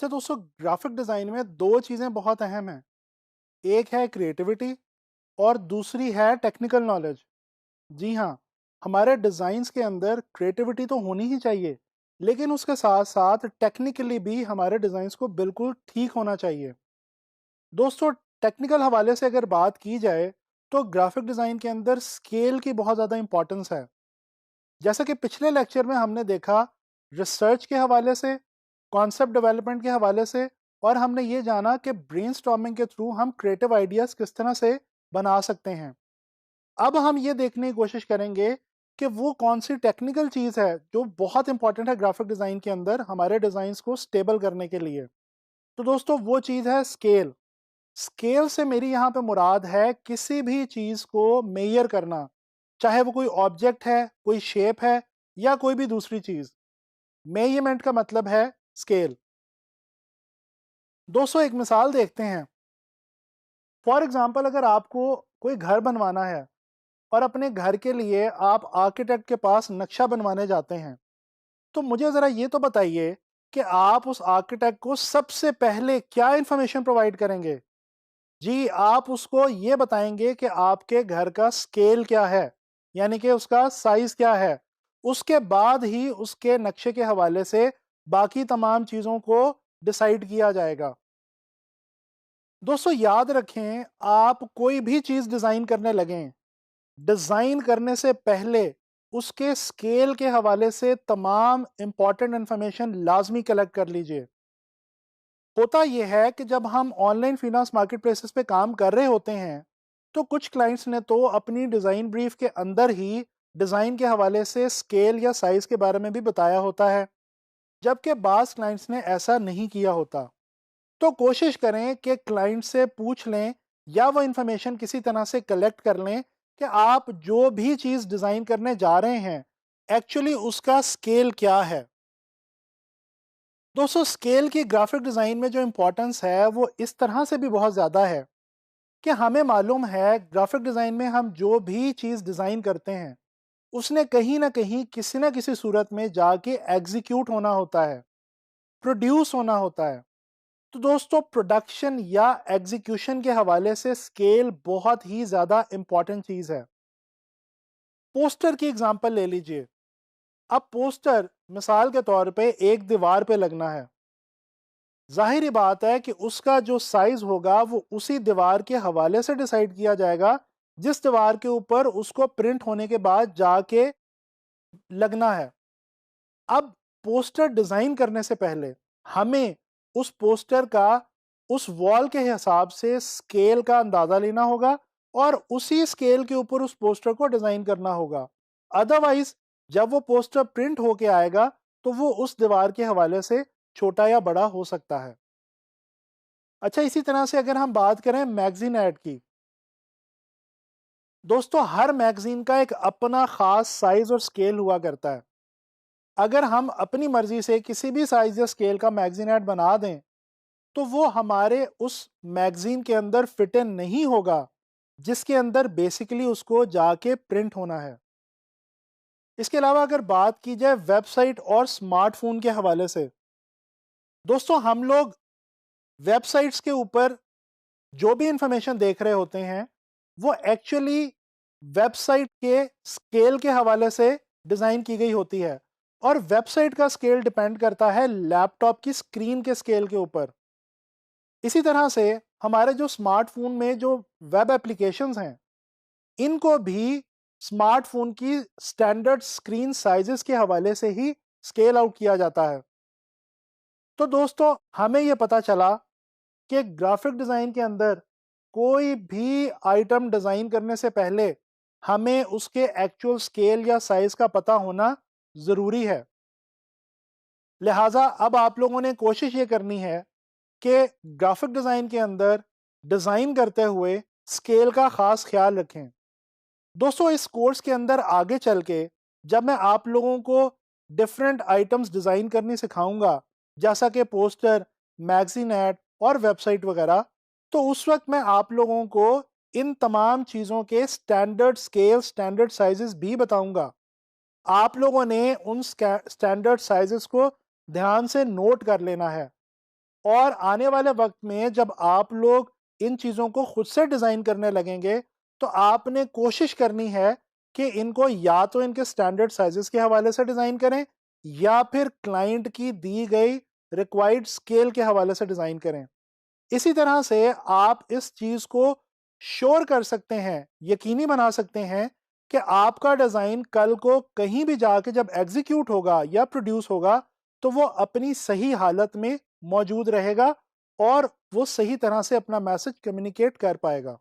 अच्छा दोस्तों, graphic design में 2 चीज़ें बहुत अहम हैं। एक है क्रिएटिविटी और दूसरी है टेक्निकल नॉलेज। जी हाँ, हमारे डिज़ाइंस के अंदर क्रिएटिविटी तो होनी ही चाहिए, लेकिन उसके साथ-साथ टेक्निकली भी हमारे डिज़ाइंस को बिल्कुल ठीक होना चाहिए। दोस्तों, टेक्निकल हवाले से अगर बात की जाए, तो ग्राफिक डिज़ाइन के अंदर स्केल की बहुत ज़्यादा इम्पोर्टेंस है। जैसा कि पिछले लेक्चर में हमने देखा, रिसर्च के हवाले से, कॉन्सेप्ट डेवलपमेंट के हवाले से, और हमने ये जाना कि ब्रेनस्टॉर्मिंग के थ्रू हम क्रिएटिव आइडियाज़ किस तरह से बना सकते हैं। अब हम ये देखने की कोशिश करेंगे कि वो कौन सी टेक्निकल चीज़ है जो बहुत इंपॉर्टेंट है ग्राफिक डिज़ाइन के अंदर हमारे डिज़ाइंस को स्टेबल करने के लिए। तो दोस्तों, वो चीज़ है स्केल। स्केल से मेरी यहाँ पे मुराद है किसी भी चीज़ को मेजर करना, चाहे वो कोई ऑब्जेक्ट है, कोई शेप है या कोई भी दूसरी चीज़। मेजरमेंट का मतलब है स्केल। दोस्तों, एक मिसाल देखते हैं। फॉर एग्जांपल, अगर आपको कोई घर बनवाना है और अपने घर के लिए आप आर्किटेक्ट के पास नक्शा बनवाने जाते हैं, तो मुझे ज़रा ये तो बताइए कि आप उस आर्किटेक्ट को सबसे पहले क्या इंफॉर्मेशन प्रोवाइड करेंगे? जी, आप उसको ये बताएँगे कि आपके घर का स्केल क्या है, यानी कि उसका साइज़ क्या है। उसके बाद ही उसके नक्शे के हवाले से बाकी तमाम चीज़ों को डिसाइड किया जाएगा। दोस्तों, याद रखें, आप कोई भी चीज़ डिज़ाइन करने लगें, डिज़ाइन करने से पहले उसके स्केल के हवाले से तमाम इम्पोर्टेंट इन्फॉर्मेशन लाज़मी कलेक्ट कर लीजिए। होता यह है कि जब हम ऑनलाइन फिनांस मार्केट प्लेसेस पे काम कर रहे होते हैं, तो कुछ क्लाइंट्स ने तो अपनी डिज़ाइन ब्रीफ के अंदर ही डिज़ाइन के हवाले से स्केल या साइज़ के बारे में भी बताया होता है, जबकि बाज़ क्लाइंट्स ने ऐसा नहीं किया होता। तो कोशिश करें कि क्लाइंट से पूछ लें या वो इन्फॉर्मेशन किसी तरह से कलेक्ट कर लें कि आप जो भी चीज़ डिज़ाइन करने जा रहे हैं, एक्चुअली उसका स्केल क्या है। दोस्तों, स्केल की ग्राफिक डिज़ाइन में जो इम्पोर्टेंस है वो इस तरह से भी बहुत ज़्यादा है कि हमें मालूम है ग्राफिक डिज़ाइन में हम जो भी चीज़ डिज़ाइन करते हैं, उसने कहीं ना कहीं किसी ना किसी सूरत में जाके एग्जीक्यूट होना होता है, प्रोड्यूस होना होता है। तो दोस्तों, प्रोडक्शन या एग्जीक्यूशन के हवाले से स्केल बहुत ही ज़्यादा इम्पॉर्टेंट चीज़ है। पोस्टर की एग्जांपल ले लीजिए। अब पोस्टर मिसाल के तौर पे एक दीवार पे लगना है। ज़ाहिर बात है कि उसका जो साइज़ होगा वो उसी दीवार के हवाले से डिसाइड किया जाएगा, जिस दीवार के ऊपर उसको प्रिंट होने के बाद जाके लगना है। अब पोस्टर डिज़ाइन करने से पहले हमें उस पोस्टर का उस वॉल के हिसाब से स्केल का अंदाज़ा लेना होगा और उसी स्केल के ऊपर उस पोस्टर को डिज़ाइन करना होगा। अदरवाइज़ जब वो पोस्टर प्रिंट होके आएगा, तो वो उस दीवार के हवाले से छोटा या बड़ा हो सकता है। अच्छा, इसी तरह से अगर हम बात करें मैगज़ीन ऐड की, दोस्तों हर मैगज़ीन का एक अपना ख़ास साइज़ और स्केल हुआ करता है। अगर हम अपनी मर्ज़ी से किसी भी साइज़ या स्केल का मैगज़ीन ऐड बना दें, तो वो हमारे उस मैगज़ीन के अंदर फिट इन नहीं होगा, जिसके अंदर बेसिकली उसको जाके प्रिंट होना है। इसके अलावा अगर बात की जाए वेबसाइट और स्मार्टफ़ोन के हवाले से, दोस्तों हम लोग वेबसाइट्स के ऊपर जो भी इंफॉर्मेशन देख रहे होते हैं, वो एक्चुअली वेबसाइट के स्केल के हवाले से डिज़ाइन की गई होती है, और वेबसाइट का स्केल डिपेंड करता है लैपटॉप की स्क्रीन के स्केल के ऊपर। इसी तरह से हमारे जो स्मार्टफ़ोन में जो वेब एप्लीकेशंस हैं, इनको भी स्मार्टफ़ोन की स्टैंडर्ड स्क्रीन साइज़ेस के हवाले से ही स्केल आउट किया जाता है। तो दोस्तों, हमें ये पता चला कि ग्राफिक डिज़ाइन के अंदर कोई भी आइटम डिज़ाइन करने से पहले हमें उसके एक्चुअल स्केल या साइज़ का पता होना ज़रूरी है। लिहाजा अब आप लोगों ने कोशिश ये करनी है कि ग्राफिक डिज़ाइन के अंदर डिज़ाइन करते हुए स्केल का ख़ास ख़्याल रखें। दोस्तों, इस कोर्स के अंदर आगे चल के जब मैं आप लोगों को डिफरेंट आइटम्स डिज़ाइन करनी सिखाऊंगा, जैसा कि पोस्टर, मैगज़ीन ऐड और वेबसाइट वगैरह, तो उस वक्त मैं आप लोगों को इन तमाम चीज़ों के स्टैंडर्ड स्केल, स्टैंडर्ड साइजेस भी बताऊंगा। आप लोगों ने उन स्टैंडर्ड साइजेस को ध्यान से नोट कर लेना है। और आने वाले वक्त में जब आप लोग इन चीज़ों को खुद से डिज़ाइन करने लगेंगे, तो आपने कोशिश करनी है कि इनको या तो इनके स्टैंडर्ड साइज़ेस के हवाले से डिज़ाइन करें या फिर क्लाइंट की दी गई रिक्वायर्ड स्केल के हवाले से डिज़ाइन करें। इसी तरह से आप इस चीज़ को श्योर कर सकते हैं, यकीनी बना सकते हैं कि आपका डिज़ाइन कल को कहीं भी जाके जब एग्ज़ीक्यूट होगा या प्रोड्यूस होगा, तो वो अपनी सही हालत में मौजूद रहेगा और वो सही तरह से अपना मैसेज कम्युनिकेट कर पाएगा।